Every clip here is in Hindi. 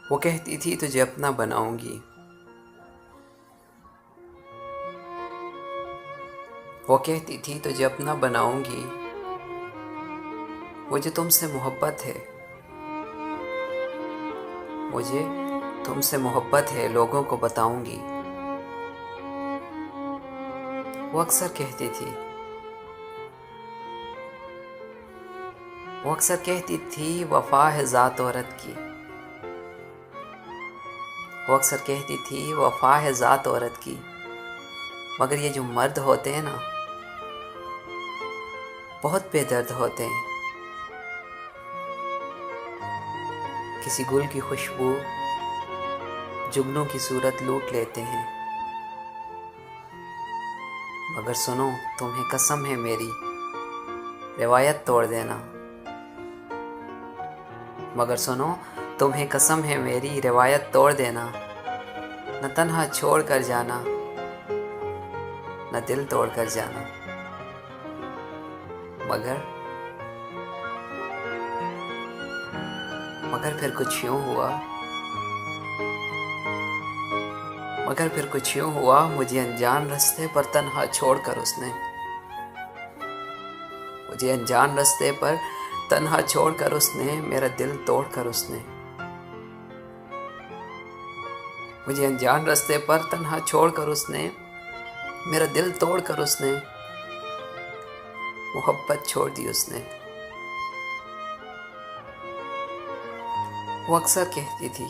वो कहती थी तुझे अपना बनाऊंगी, वो कहती थी तुझे अपना बनाऊंगी। मुझे तुमसे मोहब्बत है, मुझे तुमसे मोहब्बत है, लोगों को बताऊंगी। वो अक्सर कहती थी, वो अक्सर कहती थी वफा है ज़ात औरत की। वो अक्सर कहती थी वफा है ज़ात औरत की। मगर ये जो मर्द होते हैं ना, बहुत बेदर्द होते हैं। किसी गुल की खुशबू जुगनों की सूरत लूट लेते हैं। मगर सुनो, तुम्हें कसम है मेरी, रिवायत तोड़ देना। मगर सुनो, तुम्हें कसम है मेरी, रिवायत तोड़ देना। न तन्हा छोड़ कर जाना, न दिल तोड़ कर जाना। मगर मगर फिर कुछ यूं हुआ, मगर फिर कुछ यूं हुआ, मुझे अनजान रास्ते पर तन्हा छोड़कर उसने, मुझे अनजान रास्ते पर तन्हा छोड़कर उसने, मेरा दिल तोड़कर उसने, मुझे अनजान रास्ते पर तन्हा छोड़कर उसने, मेरा दिल तोड़कर उसने, मोहब्बत छोड़ दी उसने। वो अक्सर कहती थी,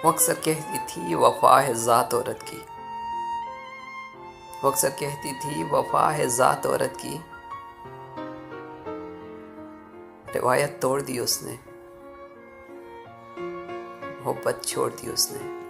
वो अक्सर कहती थी वफा है ज़ात औरत की। वो अक्सर कहती थी वफा है ज़ात औरत की। रिवायत तोड़ दी उसने, मोहब्बत छोड़ दी उसने।